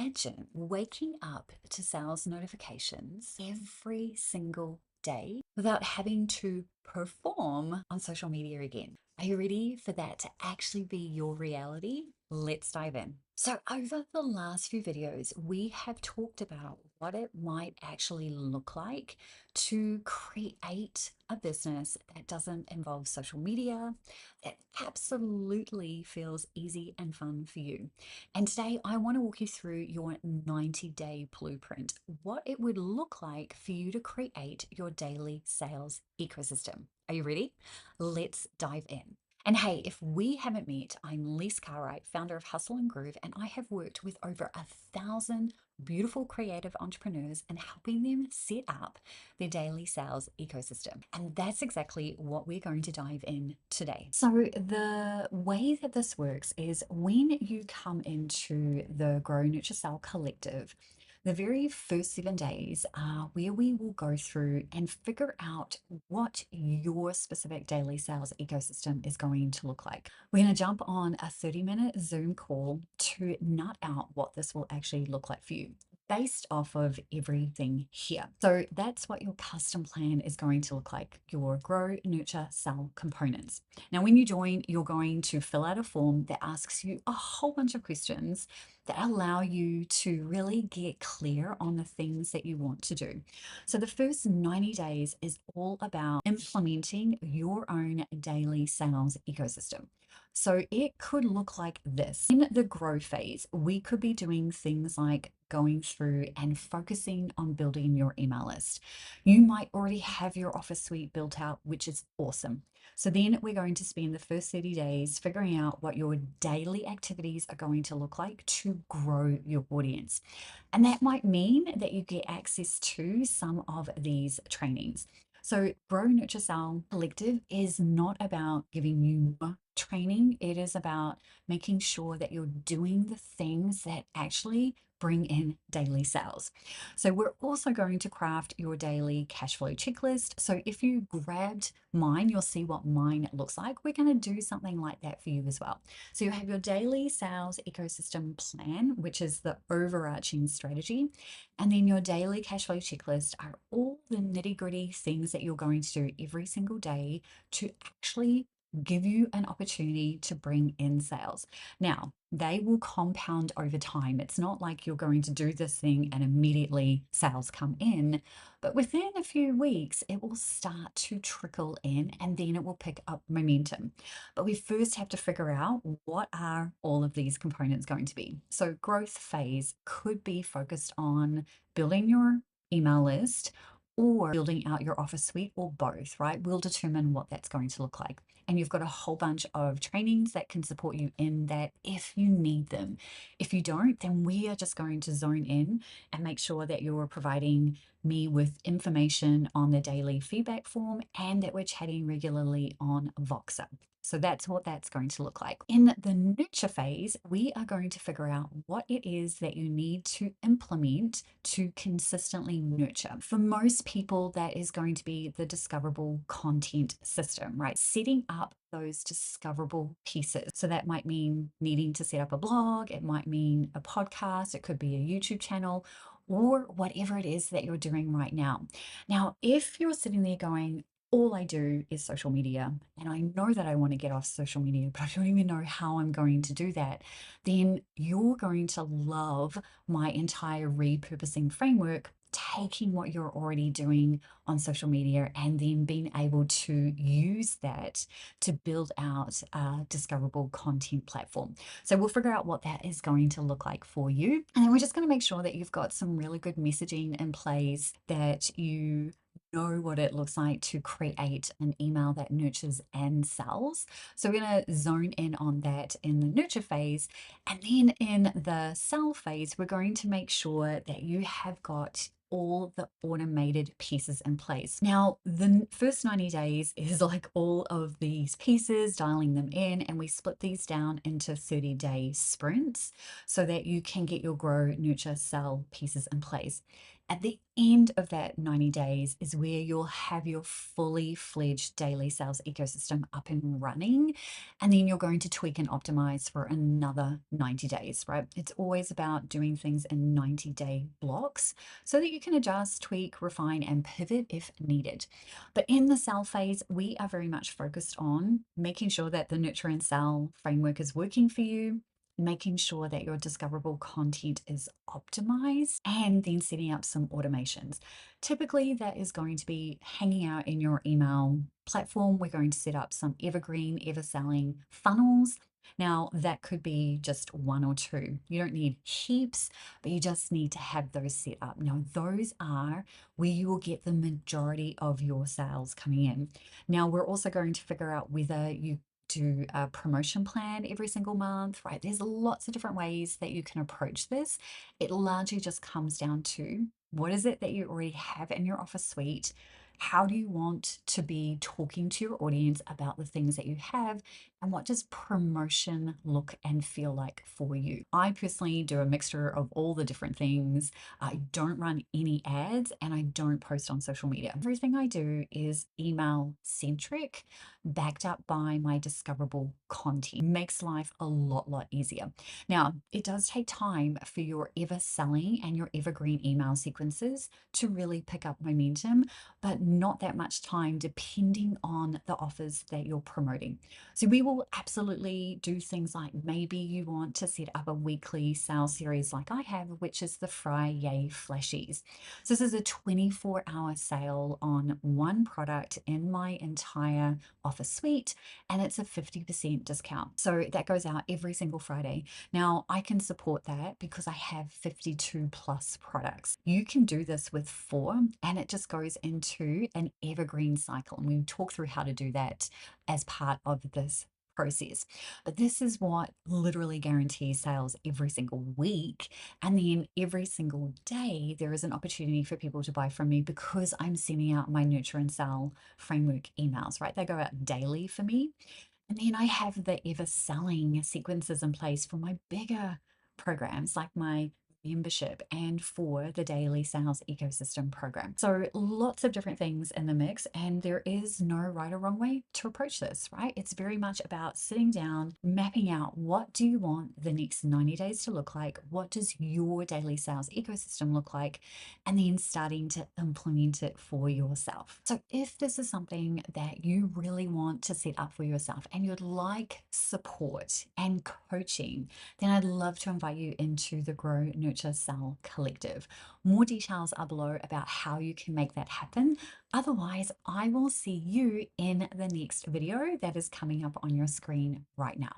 Imagine waking up to sales notifications every single day without having to perform on social media again. Are you ready for that to actually be your reality? Let's dive in. So, over the last few videos, we have talked about what it might actually look like to create a business that doesn't involve social media, that absolutely feels easy and fun for you. And today I want to walk you through your 90-day blueprint, what it would look like for you to create your daily sales ecosystem. Are you ready? Let's dive in. And hey, if we haven't met, I'm Les Cartwright, founder of Hustle and Groove, and I have worked with over 1,000 beautiful creative entrepreneurs and helping them set up their daily sales ecosystem. And that's exactly what we're going to dive in today. So the way that this works is when you come into the Grow Nurture Sell Collective, the very first 7 days are where we will go through and figure out what your specific daily sales ecosystem is going to look like. We're going to jump on a 30-minute Zoom call to nut out what this will actually look like for you based off of everything here. So that's what your custom plan is going to look like, your Grow, Nurture, Sell components. Now, when you join, you're going to fill out a form that asks you a whole bunch of questions that allow you to really get clear on the things that you want to do. So the first 90 days is all about implementing your own daily sales ecosystem. So it could look like this. In the grow phase, we could be doing things like going through and focusing on building your email list. You might already have your office suite built out, which is awesome. So then we're going to spend the first 30 days figuring out what your daily activities are going to look like to grow your audience. And that might mean that you get access to some of these trainings. So, Grow Nurture Sell Collective is not about giving you training, it is about making sure that you're doing the things that actually bring in daily sales. So, we're also going to craft your daily cash flow checklist. So, if you grabbed mine, you'll see what mine looks like. We're going to do something like that for you as well. So, you have your daily sales ecosystem plan, which is the overarching strategy. And then your daily cash flow checklist are all the nitty gritty things that you're going to do every single day to actually give you an opportunity to bring in sales. Now, they will compound over time. It's not like you're going to do this thing and immediately sales come in, but within a few weeks, it will start to trickle in and then it will pick up momentum. But we first have to figure out what are all of these components going to be. So, growth phase could be focused on building your email list or building out your office suite or both, right? We'll determine what that's going to look like. And you've got a whole bunch of trainings that can support you in that if you need them. If you don't, then we are just going to zone in and make sure that you're providing me with information on the daily feedback form and that we're chatting regularly on Voxer. So that's what that's going to look like. In the nurture phase, we are going to figure out what it is that you need to implement to consistently nurture. For most people, that is going to be the discoverable content system, right? Setting up those discoverable pieces. So that might mean needing to set up a blog, it might mean a podcast, it could be a YouTube channel, or whatever it is that you're doing right now. Now, if you're sitting there going, all I do is social media, and I know that I want to get off social media, but I don't even know how I'm going to do that, then you're going to love my entire repurposing framework, taking what you're already doing on social media and then being able to use that to build out a discoverable content platform. So we'll figure out what that is going to look like for you. And then we're just going to make sure that you've got some really good messaging in place, that you know what it looks like to create an email that nurtures and sells. So we're going to zone in on that in the nurture phase. And then in the sell phase, we're going to make sure that you have got all the automated pieces in place. Now, the first 90 days is like all of these pieces, dialing them in, and we split these down into 30-day sprints so that you can get your grow, nurture, sell pieces in place. At the end of that 90 days is where you'll have your fully fledged daily sales ecosystem up and running. And then you're going to tweak and optimize for another 90 days, right? It's always about doing things in 90-day blocks so that you can adjust, tweak, refine, and pivot if needed. But in the sell phase, we are very much focused on making sure that the nurture and sell framework is working for you, making sure that your discoverable content is optimized, and then setting up some automations. Typically, that is going to be hanging out in your email platform. We're going to set up some evergreen, ever selling funnels. Now, that could be just one or two. You don't need heaps, but you just need to have those set up. Now, those are where you will get the majority of your sales coming in. Now, we're also going to figure out whether you do a promotion plan every single month, right? There's lots of different ways that you can approach this. It largely just comes down to what is it that you already have in your offer suite? How do you want to be talking to your audience about the things that you have? And what does promotion look and feel like for you? I personally do a mixture of all the different things. I don't run any ads and I don't post on social media. Everything I do is email centric, backed up by my discoverable content. Makes life a lot easier. Now, it does take time for your ever selling and your evergreen email sequences to really pick up momentum, but not that much time depending on the offers that you're promoting. So we will absolutely do things like maybe you want to set up a weekly sales series like I have, which is the Friday Flashies. So this is a 24-hour sale on one product in my entire offer suite, and it's a 50% discount. So that goes out every single Friday. Now, I can support that because I have 52 plus products. You can do this with 4, and it just goes into an evergreen cycle. And we talk through how to do that as part of this process. But this is what literally guarantees sales every single week. And then every single day, there is an opportunity for people to buy from me because I'm sending out my nurture and sell framework emails, right? They go out daily for me. And then I have the ever selling sequences in place for my bigger programs like my membership and for the daily sales ecosystem program. So lots of different things in the mix, and there is no right or wrong way to approach this, right? It's very much about sitting down, mapping out what do you want the next 90 days to look like? What does your daily sales ecosystem look like? And then starting to implement it for yourself. So if this is something that you really want to set up for yourself and you'd like support and coaching, then I'd love to invite you into the Grow, Nurture, Sell Collective. More details are below about how you can make that happen. Otherwise, I will see you in the next video that is coming up on your screen right now.